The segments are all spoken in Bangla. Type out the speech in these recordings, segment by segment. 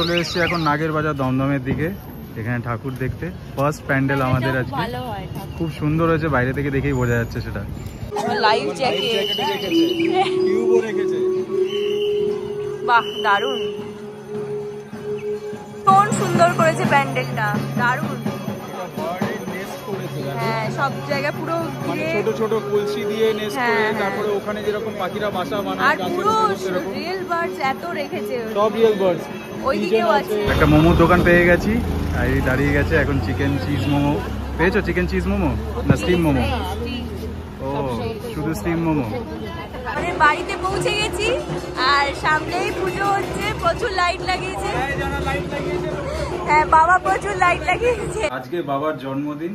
চলে এসেছি এখন নাগের বাজার দমদমের দিকে, এখানে ঠাকুর দেখতে। ফার্স্ট প্যান্ডেল আমাদের আজকে, খুব সুন্দর হয়েছে, বাইরে থেকে দেখেই বোঝা যাচ্ছে সেটা। লাইভ জ্যাকেট কিউবও রেখেছে, বাহ দারুণ, কোন সুন্দর করেছে প্যান্ডেলটা, দারুণ। হ্যাঁ, সব জায়গা পুরো মানে ছোট ছোট কলসি দিয়ে নেস করে, তারপরে ওখানে যেরকম পাখিরা বাসা বানায়, আর পুরো রিয়েল বার্ডস এত রেখেছে, সব রিয়েল বার্ডস। ওইদিকেও আছে। একটা মোমোর দোকান পেয়ে গেছি, আর এই দাঁড়িয়ে গেছে এখন চিকেন চিজ মোমো। পেয়েছো চিকেন চিজ মোমো না স্টিম মোমো? ও, শুধু স্টিম মোমো। আমাদের বাড়িতে পৌঁছে গেছি, আর সামনেই পুজো হচ্ছে, প্রচুর লাইট লাগিয়েছে। হ্যাঁ, বাবা প্রচুর লাইট লাগিয়েছে। আজকে বাবার জন্মদিন,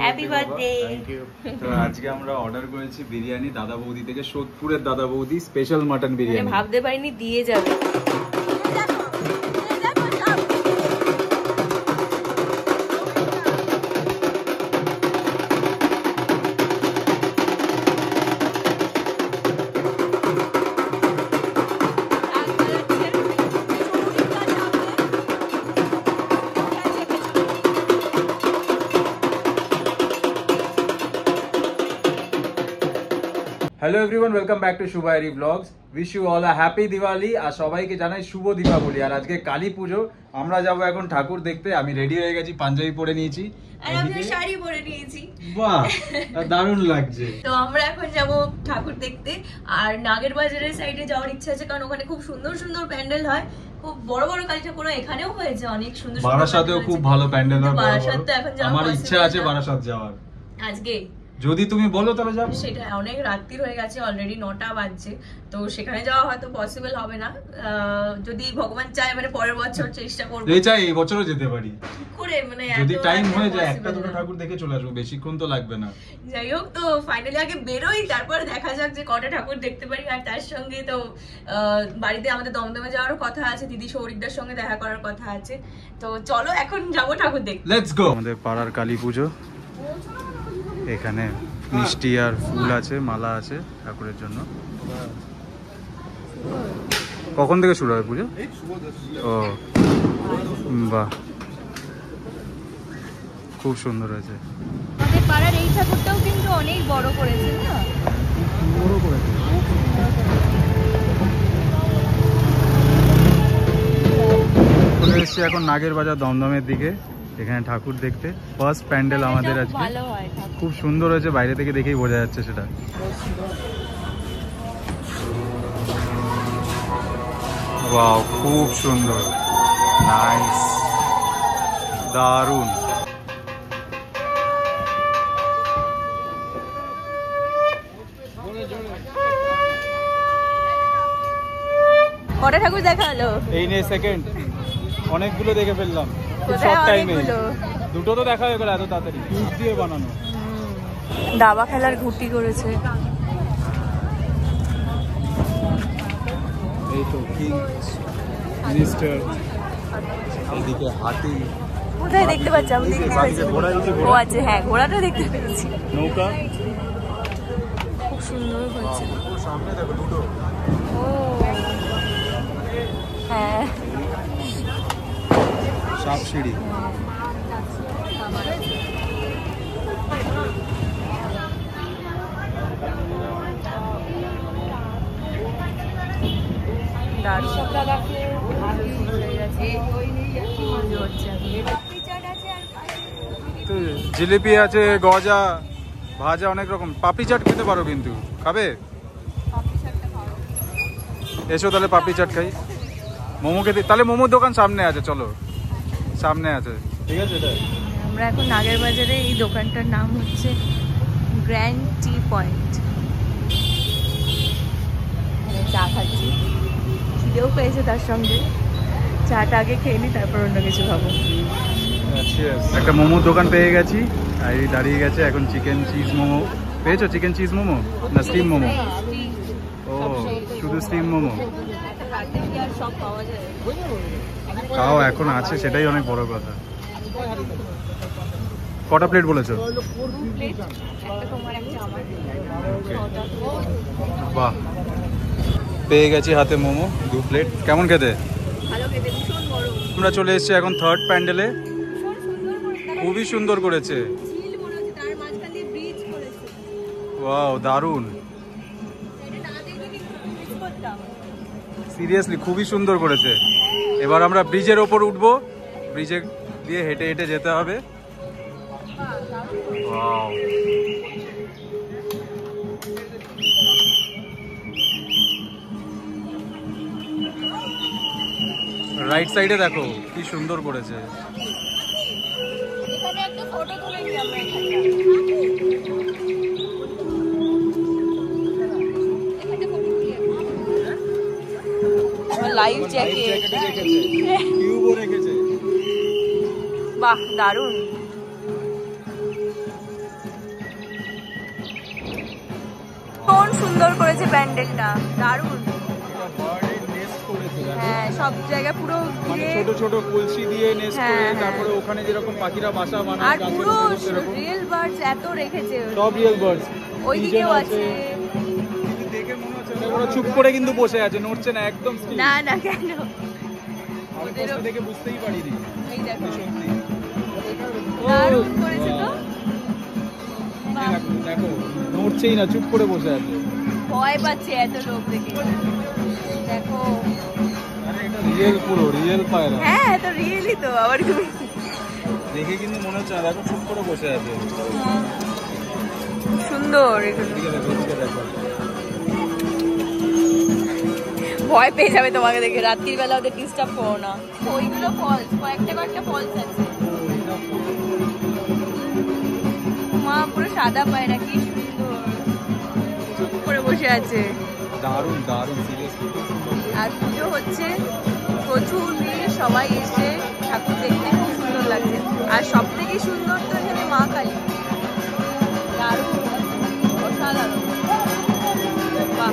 হ্যাপি বার্থডে। Thank you. তো আজকে আমরা অর্ডার করেছি বিরিয়ানি দাদা বৌদি থেকে, সোদপুরের দাদা বৌদি স্পেশাল মাটন বিরিয়ানি। ভাবতে পারিনি দিয়ে যাবে। Hello everyone, welcome back to Shuvari blogs. Wish you all a happy Diwali, আর সবাইকে জানাই শুভ দীপাবলি। আর আজকে কালী পুজো, আমরা যাব এখন ঠাকুর দেখতে। আমি রেডি হয়ে গেছি, পাঞ্জাবি পরে নিয়েছি, আর আমি শাড়ি পরে নিয়েছি। বাহ, দারুণ লাগছে। তো আমরা এখন যাব ঠাকুর দেখতে, আর নাগের বাজারের সাইডে যাওয়ার ইচ্ছা আছে, কারণ ওখানে খুব সুন্দর সুন্দর প্যান্ডেল হয়, খুব বড় বড় কালী ঠাকুর এখানেও হয়েছে, অনেক সুন্দর। বারাসাতেও খুব ভালো প্যান্ডেল হয়, বারাসাত তো এখন যাওয়ার আমার ইচ্ছা আছে বারাসাত যাওয়ার। আজকে যদি তুমি বলো তাহলে যাবো। সেটা অনেক রাত্রি হয়ে গেছে, অলরেডি 9টা বাজছে, তো সেখানে যাওয়া হয়তো পসিবল হবে না। যদি ভগবান চায়, মানে পরের বছর চেষ্টা করবো। এই চাই এই বছরও যেতে পারি করে, মানে যদি টাইম হয়ে যায়, একটা দুটো ঠাকুর দেখে চলে আসবো, বেশিক্ষণ তো লাগবে না। যাই হোক, তো ফাইনালি আগে বেরোই, তারপর দেখা যাক যে কটা ঠাকুর দেখতে পারি। আর তার সঙ্গে তো বাড়িতে আমাদের দমদমে যাওয়ার কথা আছে, দিদি সৌরিকদার সঙ্গে দেখা করার কথা আছে। তো চলো এখন যাবো ঠাকুর দেখতে, লেটস গো। আমাদের পাড়ার কালী পুজো, এখানে মিষ্টি আর ফুল আছে, মালা আছে ঠাকুরের জন্য। কখন থেকে শুরু হয় পুজো? ও বাহ, খুব সুন্দর হয়েছে। আমাদের পাড়ার এই ঠাকুরটাও কিন্তু অনেক বড় করেছে না, বড় করেছে। চলে এসেছি এখন নাগের বাজার দমদমের দিকে, এখানে ঠাকুর দেখতে। ফার্স্ট প্যান্ডেল আমাদের আজকে, খুব সুন্দর হয়েছে, বাইরে থেকে দেখেই বোঝা যাচ্ছে সেটা। ওয়াও, খুব সুন্দর, নাইস, দারুণ। কটা ঠাকুর দেখা হলো? এই নে সেকেন্ড, অনেকগুলো দেখে ফেললাম কোথায় অনেকগুলো? দুটো তো দেখা হয়ে গেল এত তাড়াতাড়ি, দুধ দিয়ে বানানো। দাবা খেলার ঘুটি করেছে। এই তো কিং মিনিস্টার, এদিকে হাতি। কোথায় দেখতে পাচ্ছি? আমি দেখতে পাচ্ছি। ও আছে, হ্যাঁ ঘোড়াটা দেখতে পেয়েছি। নৌকা খুব সুন্দর হয়েছে। সামনে দেখো দুটো। ও হ্যাঁ, সাপ সিঁড়ি। জিলিপি আছে, গজা, ভাজা, অনেক রকম। পাপড়ি চাট খেতে পারো, কিন্তু খাবে? এসো তাহলে পাপড়ি চাট খাই। মোমো খেতে, তাহলে মোমোর দোকান সামনে আছে, চলো সামনে আছে, ঠিক আছে। আমরা এখন নাগের বাজারে, এই দোকানটার নাম হচ্ছে গ্র্যান্ড টি পয়েন্ট। চা খাচ্ছি, খিদেও পেয়েছে, তার সঙ্গে চাটা আগে খেয়ে নি, তারপর অন্য কিছু খাবো। একটা মোমোর দোকান পেয়ে গেছি, আর এই দাঁড়িয়ে গেছে এখন চিকেন চিজ মোমো। পেয়েছো চিকেন চিজ মোমো না স্টিম মোমো? ও, শুধু স্টিম মোমো। তাও এখন আছে, সেটাই অনেক বড় কথা। কটা প্লেট বলেছো? বাহ, পেয়ে গেছি হাতে মোমো 2 প্লেট। কেমন খেতে? ভালো খেতে, ভীষণ গরম। আমরা চলে এসেছি এখন থার্ড প্যান্ডেলে। খুবই সুন্দর করেছে। ওয়াও, দারুণ, সিরিয়াসলি খুবই সুন্দর করেছে। এবার আমরা ব্রিজের ওপর উঠবো, ব্রিজে দিয়ে হেঁটে হেঁটে যেতে হবে। ওয়াও, রাইট সাইডে দেখো কি সুন্দর করেছে। লাইফ জ্যাকেট টিউবও রেখেছে। বাহ, দারুণ। কোন সুন্দর করেছে প্যান্ডেলটা, দারুণ। হ্যাঁ, সব জায়গায় পুরো ছোট ছোট কলসি দিয়ে নেস্ট করে, তারপরে ওখানে যেরকম পাখিরা বাসা বানায়, আর পুরো রিয়েল বার্ডস এত রেখেছে, সব রিয়েল বার্ডস। ওইদিকেও আছে। দেখে মনে হচ্ছে ওরা চুপ করে কিন্তু বসে আছে, নড়ছে না একদম। না না, কেন? ওদেরও দেখে বুঝতেই পারিনি। এই দেখো, সত্যি দারুণ করেছে তো। দেখো, নড়ছেই না, চুপ করে বসে আছে। ভয় পাচ্ছে এত লোক দেখে। দেখো, রিয়েল, পুরো রিয়েল পায়রা। হ্যাঁ, তো রিয়েলই তো। আবার তুমি দেখে কিন্তু মনে হচ্ছে দেখো চুপ করে বসে আছে। সুন্দর। ভয় পেয়ে যাবে তোমাকে দেখে, রাত্রির বেলা ওদের ডিস্টার্ব করো না। ওইগুলো ফলস, কয়েকটা ফলস আছে। মা পুরো সাদা পায়রা, কি সুন্দর চুপ করে বসে আছে। দারুণ দারুণ, সিরিয়াসলি। আর পুজো হচ্ছে, প্রচুর ভিড়, সবাই এসে ঠাকুর দেখতে, খুব সুন্দর লাগছে। আর সব থেকে সুন্দর তো এখানে মা কালী, দারুণ, অসাধারণ। বাহ,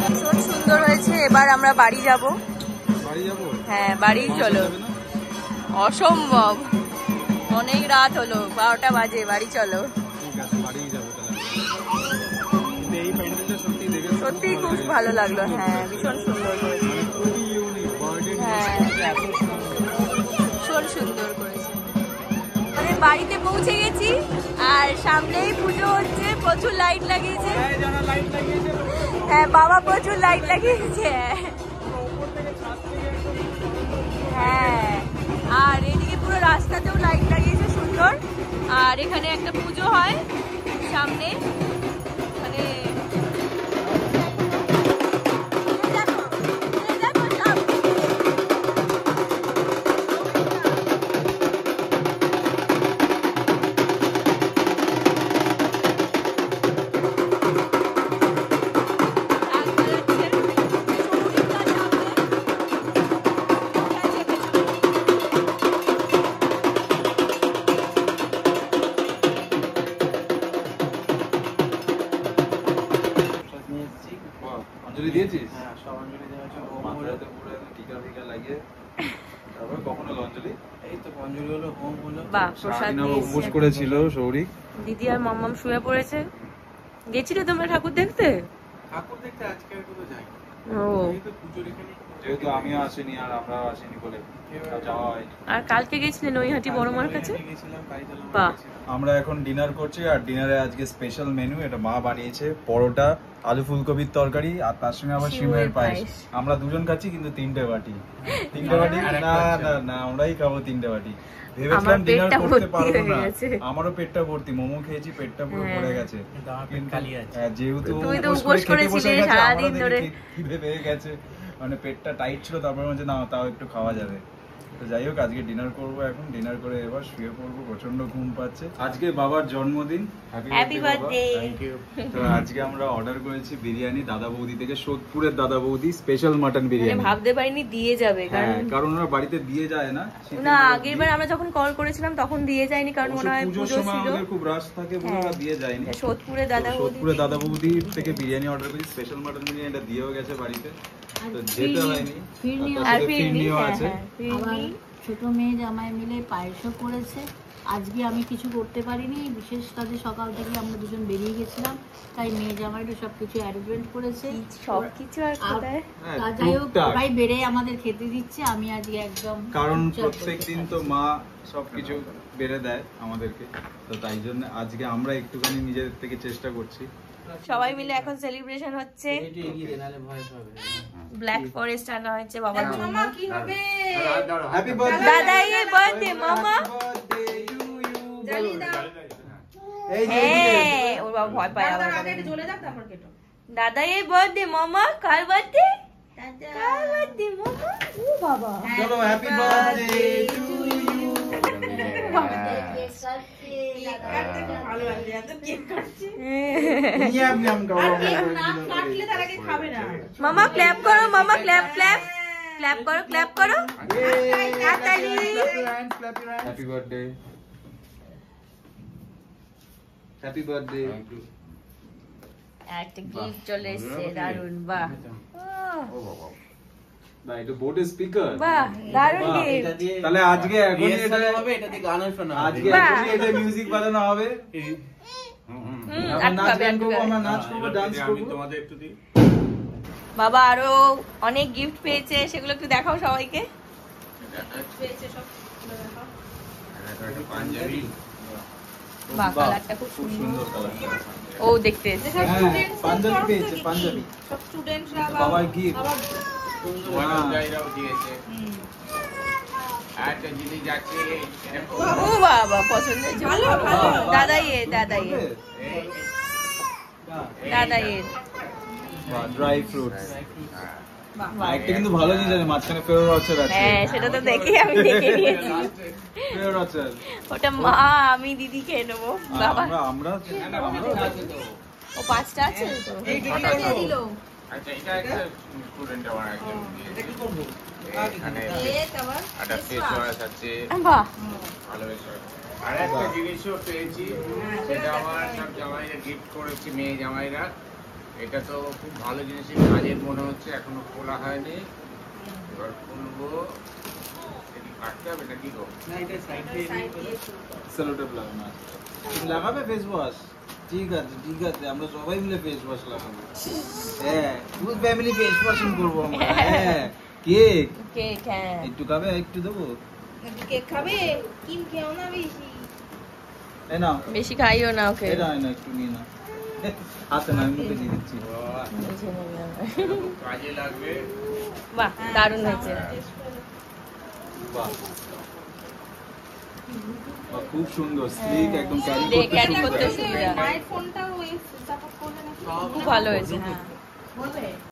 ভীষণ সুন্দর হয়েছে। এবার আমরা বাড়ি যাব। বাড়ি যাবো? হ্যাঁ, বাড়ি চলো। অসম্ভব, অনেক রাত হলো, 12টা বাজে, বাড়ি চলো। ঠিক আছে, বাড়ি যাবো তাহলে। এই প্যান্ডেলটা সত্যি দেখে সত্যি খুব ভালো লাগলো। হ্যাঁ, ভীষণ সুন্দর করেছে। খুবই ইউনিক, বার্ডেন হ্যাঁ, ভীষণ সুন্দর করেছে। মানে বাড়িতে পৌঁছে গেছি, আর সামনেই পুজো হচ্ছে, প্রচুর লাইট লাগিয়েছে। হ্যাঁ, বাবা প্রচুর লাইট লাগিয়েছে। হ্যাঁ, আর এদিকে পুরো রাস্তাতেও লাইট লাগিয়েছে, সুন্দর। আর এখানে একটা পুজো হয় সামনে, মানে অঞ্জলি দিয়েছিস? হ্যাঁ, সব অঞ্জলি দেওয়া হচ্ছে। মাথায় তো পুরো টিকা ফিকা লাগিয়ে। তারপর কখন হলো অঞ্জলি? এই তো অঞ্জলি হলো, হোম হলো। বাহ, প্রসাদ উপোস করেছিল সৌরিক। দিদি আর মাম্মাম শুয়ে পড়েছে। গেছিলে তোমরা ঠাকুর দেখতে? ঠাকুর দেখতে আজকে তো যাই। ও, এই তো পুজোর এখানে, যেহেতু আমিও আসিনি আর আমরাও আসিনি বলে যাওয়া হয়নি। আর কালকে গেছিলে নৈহাটি বড় মার কাছে? বাহ, আমরা এখন ডিনার করছি, আর ডিনারে আজকে স্পেশাল মেনু, এটা মা বানিয়েছে। পরোটা, আলু ফুলকপির তরকারি, আর তার সঙ্গে আবার শিমের পায়েস। আমরা দুজন খাচ্ছি কিন্তু 3টে বাটি। 3টে বাটি? না না না, আমরাই খাবো 3টে বাটি। ভেবেছিলাম ডিনার করতে পারবো না, আমারও পেটটা ভর্তি। মোমো খেয়েছি, পেটটা পুরো ভরে গেছে। যেহেতু উপোস করেছিলে সারাদিন ধরে, খিদে পেয়ে গেছে, মানে পেটটা টাইট ছিল। তারপর বলছে না, তাও একটু খাওয়া যাবে। তো যাই হোক, আজকে ডিনার করবো। এখন ডিনার করে এবার শুয়ে পড়বো, প্রচন্ড ঘুম পাচ্ছে। আজকে বাবার জন্মদিন, হ্যাপি বার্থডে। Thank you. তো আজকে আমরা অর্ডার করেছি বিরিয়ানি দাদা বৌদি থেকে, সোদপুরের দাদা বৌদি, স্পেশাল মাটন বিরিয়ানি। ভাবতে পারিনি দিয়ে যাবে, কারণ ওরা বাড়িতে দিয়ে যায় না। না, আগেরবার আমরা যখন কল করেছিলাম তখন দিয়ে যায়নি, কারণ মনে হয় পুজোর সময় আমাদের খুব রাশ থাকে বলে ওরা দিয়ে যায়নি। সোদপুরের দাদা বৌদি থেকে বিরিয়ানি অর্ডার করেছি, স্পেশাল মাটন বিরিয়ানি। এটা দিয়েও গেছে বাড়িতে, তো যেতে হয়নি। আর ফিরনিও আছে। ছোট মেয়ে জামাই মিলে পায়েসও করেছে, আজকে আমি কিছু করতে পারিনি, বিশেষ কাজে সকাল থেকে আমরা দুজন বেরিয়ে গেছিলাম, তাই মেয়ে জামাইটা সবকিছু অ্যারেঞ্জমেন্ট করেছে। সবকিছু আর কোথায় যাই হোক ওরাই বেড়ে আমাদের খেতে দিচ্ছে, আমি আজকে একদম কারণ প্রত্যেকদিন তো মা সবকিছু বেড়ে দেয় আমাদেরকে, তো তাই জন্য আজকে আমরা একটুখানি নিজেদের থেকে চেষ্টা করছি। সবাই মিলে এখন সেলিব্রেশন হচ্ছে। ব্ল্যাক ফরেস্ট আনা হয়েছে বাবার জন্য। হ্যাপি বার্থডে দাদা এর বার্থডে মামা। এই যে হ্যাঁ ওর বাবা ভয় পায় আবার। দাদা এর বার্থডে মামা। কার বার্থডে? কার বার্থডে মামা? ও বাবা চলো হ্যাপি বার্থডে টু ইউ। নিয়াম নিয়াম করো। মামা ক্ল্যাপ করো, মামা ক্ল্যাপ ক্ল্যাপ ক্ল্যাপ করো, ক্ল্যাপ করো। তাড়াতাড়ি। Happy birthday, happy birthday. একটা গিফট চলে এসেছে, দারুন। বাহ না এটা বোর্ডের স্পিকার। বাহ দারুন গিফট। তাহলে আজকে এখনই এটা হবে, এটাতে গান শোনা হবে। আজকে এখনই এটা মিউজিক বাজানো হবে। আমরা নাচ গান করব, আমরা নাচ করব, ডান্স করব। তোমাদের একটু দিই। বাবা আরো অনেক গিফট পেয়েছে, সেগুলো একটু দেখাও সবাইকে। পাঞ্জাবি। বাহ কালারটা খুব সুন্দর কালারটা। ও দেখতে এসেছে। পাঞ্জাবি পেয়েছে, পাঞ্জাবি সব স্টুডেন্টরা বাবার গিফট। ও বাবা পছন্দের জন্য দাদাই এর দাদাই এর দাদাই এর ড্রাই ফ্রুটস। একটা কিন্তু ভালো জিনিস আছে, মাঝখানে ফেরোর আচার আছে। হ্যাঁ সেটা তো দেখে আমি দেখে নিয়েছি। ফেরোর আচার ওটা মা আমি দিদি খেয়ে নেবো। বাবা আমরা ও 5টা আছে তো এইটা দিয়ে দিল। আচ্ছা এটা একটা স্টুডেন্ট আমার একজন এটা কি করব এখানে একটা ফেস ওয়াশ আছে। বাহ ভালো বেশ। আর একটা জিনিসও পেয়েছি, সেটা আমার সব জামাইরা গিফট করেছে, মেয়ে জামাইরা। এটা তো খুব ভালো জিনিস, কাজের মনে হচ্ছে, এখনো খোলা হয়নি। এবার খুলবো। এটি কাটতে হবে নাকি গো? না এটা সাইড দিয়ে সেলোটেপ লাগানো আছে। তুমি লাগাবে ফেস ওয়াশ? ঠিক আছে ঠিক আছে, আমরা সবাই মিলে ফেস ওয়াশ লাগাবো। হ্যাঁ ফুল ফ্যামিলি ফেস ওয়াশিং করব আমরা। হ্যাঁ কেক কেক হ্যাঁ একটু খাবে, একটু দেবো। কেক খাবে? কিম খেও না বেশি। এই নাও বেশি খাইও না ওকে। এটা না একটু নিয়ে নাও। হাতে না, আমি মুখে দিয়ে দিচ্ছি। কাজে লাগবে। বাহ দারুণ হয়েছে। বাহ বাহ, খুব সুন্দর স্লিক, একদম ক্যারি করতে সুবিধা। সুবিধা। খুব ভালো হয়েছে।